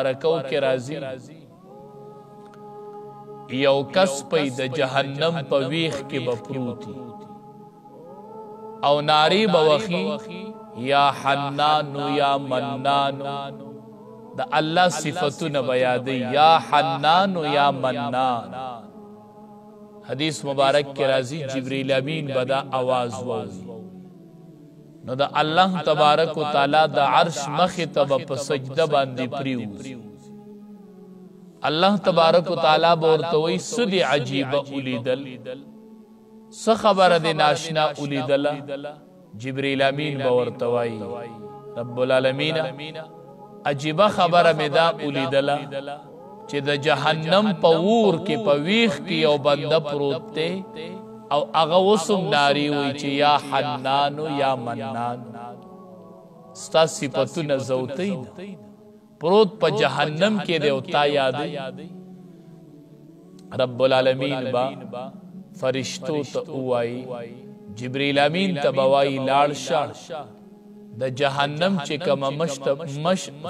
رکو کے راضی یو کس پی د جہنم پا ویخ کے بپروتی او ناری بوخی یا حنانو یا منانو دا اللہ صفتو نبیادی یا حنانو یا منان حدیث مبارک کے راضی جبریل امین بدا آواز واوی نو دا اللہ تبارک و تعالی دا عرش مخطب پا سجدہ باندی پریوزی اللہ تبارک و تعالی بورتوی سدی عجیب اولی دل سخبر دی ناشنا اولی دل جبریل امین بورتوی رب العالمین عجیب خبر مدا اولی دل چی دا جہنم پا وور کی پا ویخ کی او بندہ پروتے او اغوصم ناری ہوئی چی یا حنانو یا منانو ستا صفتو نزوتی نا پروت پا جہنم کے دے اتا یادی رب العالمین با فرشتو تا اوائی جبریل امین تا بوائی لارشا دا جہنم چکم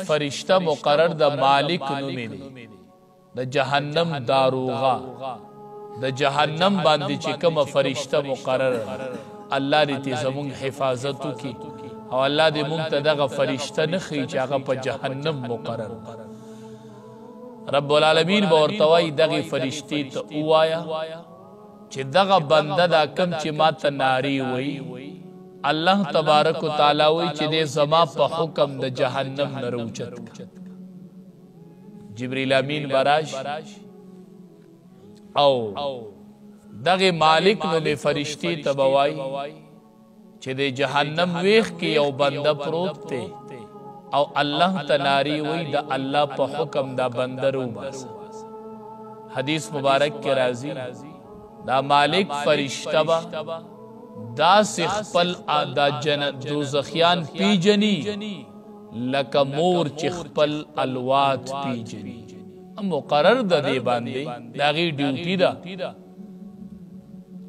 فرشتہ مقرر دا مالک نمی دی دا جہنم داروغا دا جہنم باندی چکم فرشتہ مقرر اللہ دیتی زمون حفاظتو کی او اللہ دی منتدغ فرشتہ نخی چاگا پا جہنم مقرر رب العالمین باورتوائی دغی فرشتی تا اوایا چی دغا بندہ دا کم چی ما تا ناری ہوئی اللہ تبارک و تعالی ہوئی چی دے زما پا حکم دا جہنم نروچت کا جبریل امین براش او دغی مالک نو میں فرشتی تبوائی چی دے جہنم ویخ کی او بندہ پروت تے او اللہ تناری ہوئی دا اللہ پا حکم دا بندہ رو باسا حدیث مبارک کے راضی دا مالک فرشتہ با دا سخپل دا دوزخیان پی جنی لکا مور چخپل الوات پی جنی مقرر دا دے باندے دا غیر ڈیوٹی دا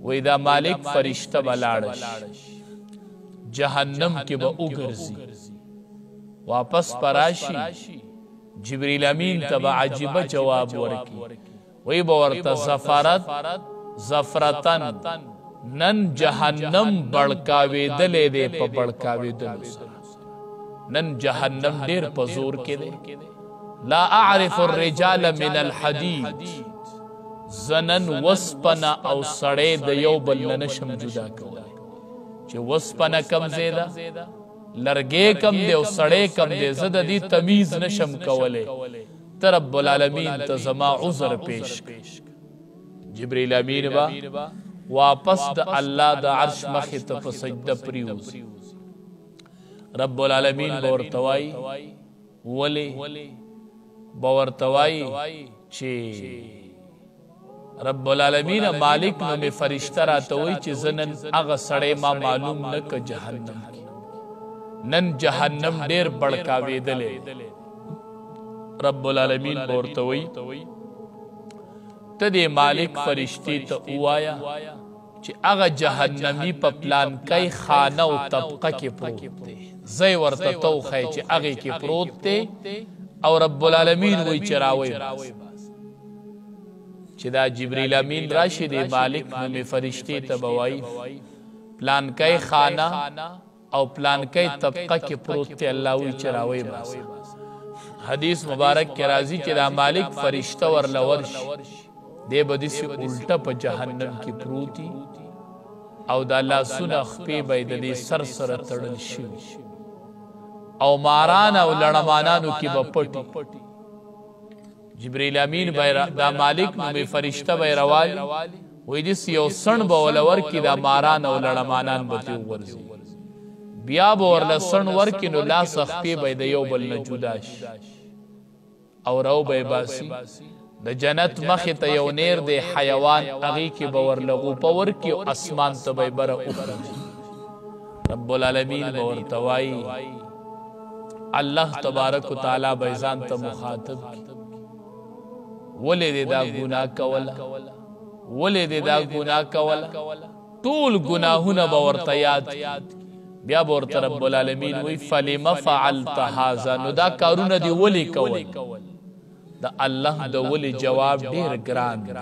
وی دا مالک فرشتہ بلارش جہنم کے با اگرزی واپس پراشی جبریل امین تبا عجیب جواب ورکی وی باورتا زفرتن نن جہنم بڑکاوی دلے دے پا بڑکاوی دلو نن جہنم دیر پا زور کے دے لا اعرف الرجال من الحدید زنن وسپنا او سڑے دیو بلنشم جدا کوئے چی وسپنا کم زیدہ لرگے کم دے او سڑے کم دے زدہ دی تمیز نشم کولے ترب العالمین تزما عذر پیش جبریل امین با واپس دا اللہ دا عرش مخیط پا سجدہ پریوز رب العالمین باورتوائی ولی باورتوائی چی رب العالمین مالک نو میں فرشتہ راتوئی چی زنن اغا سڑے ما معلوم نکا جہنم کی نن جہنم دیر بڑکاوی دلے رب العالمین باورتوائی تدے مالک فرشتی تا اوایا چی اغا جہنمی پا پلان کئی خانہ و طبقہ کے پروت تے زی ورطا تو خی چی اغی کے پروت تے او رب العالمین وی چراوی باس چی دا جبریل امین راشد مالک نمی فرشتی تا بوائی پلان کئی خانہ او پلان کئی طبقہ کے پروت تے اللہ وی چراوی باس حدیث مبارک کے رازی چی دا مالک فرشتہ ورلورش دے بدی سے الٹا پا جہنم کی پروتی او دا اللہ سنخ پی باید دے سر سر تڑل شو او ماران او لڑمانانو کی با پٹی جبریل امین دا مالک نمی فرشتہ بای روالی وی دیس یو سن باولور کی دا ماران او لڑمانان باتی ورزی بیا باورل سن ورکی نو لا سخ پی باید یو بل نجوداش او رو بای باسی دا جنت مخیط یو نیر دے حیوان اغی کی باور لغو پاور کی اسمان تبای برا اخرج رب العالمین باور توائی اللہ تبارک و تعالی بیزان تا مخاطب کی ولی دے دا گناہ کولا ولی دے دا گناہ کولا طول گناہونا باور تیاد کی بیا ورته رب العالمین وی فلم فعلت هذا، نو دا کارونه دی ولی کول؟ دا الله د ولی جواب ډیر ګران دی.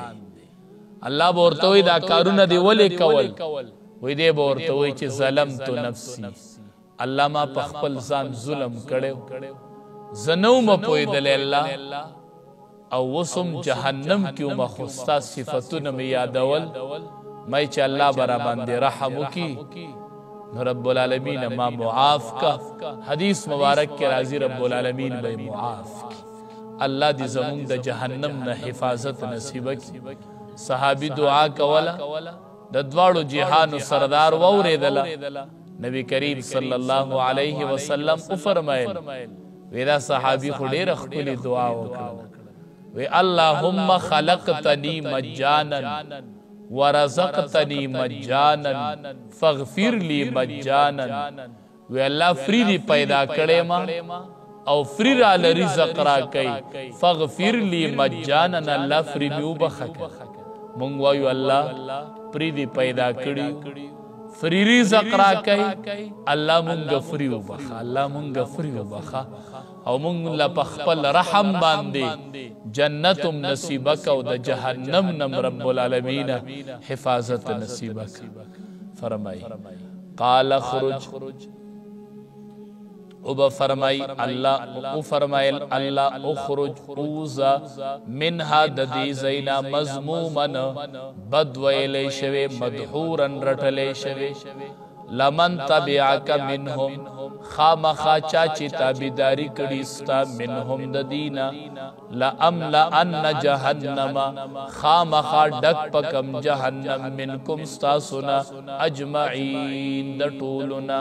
الله به ورته وی دا کارونه دی ولی کول؟ وی دی به ورته وی چې ظلمت نفسی، الله ما په خپل ځان ظلم کړو، زه نه وم پوهېدلی الله، او وسم جهنم کې وم، خو ستا صفتونه مې یادول، ما چې الله به راباندې رحم وکړي نو رب العالمین ما معاف کا. حدیث مبارک کې راځي رب العالمین به معاف کی. الله دې زمونږ د جهنم نه حفاظت نصیب کړي. صحابي دعا کوله، د دواړو جهانو سردار واورېدله، نبی کریم صلی الله علیه وسلم وفرمایل وی دا صحابي خو ډېره ښکلې دعا وکړه، وی اللهم خلقتنی مجانا ورزقتنی مجانا فاغفر لی مجانا، وی الله فری دی پیدا کړې ما او فری را رزق را کوي، فاغفر لی مجانا، الله فری می وبخه. مونږ وایو الله فری دی پیدا کړي، فری رزق را کوي، الله مونږ فری وبخه، الله مونږ فری وبخه، او مونږ له په خپل رحم باندې جنتم نصیب کو، د جهنم نم رب العالمین حفاظت نصیب کو. فرمائی قال اخرج، او بفرمائی اللہ، او فرمائل اللہ اخرج اوزا منها ددی زینا مضمومن بدویلے شوے مدحورن رٹلے شوے، لمن تبعک منهم خامخا چاچی تابیداری کڑیستا منهم ددینا، لأملأن جہنم خامخا ڈک پکم جہنم منکم ستاسنا اجمعین دٹولنا.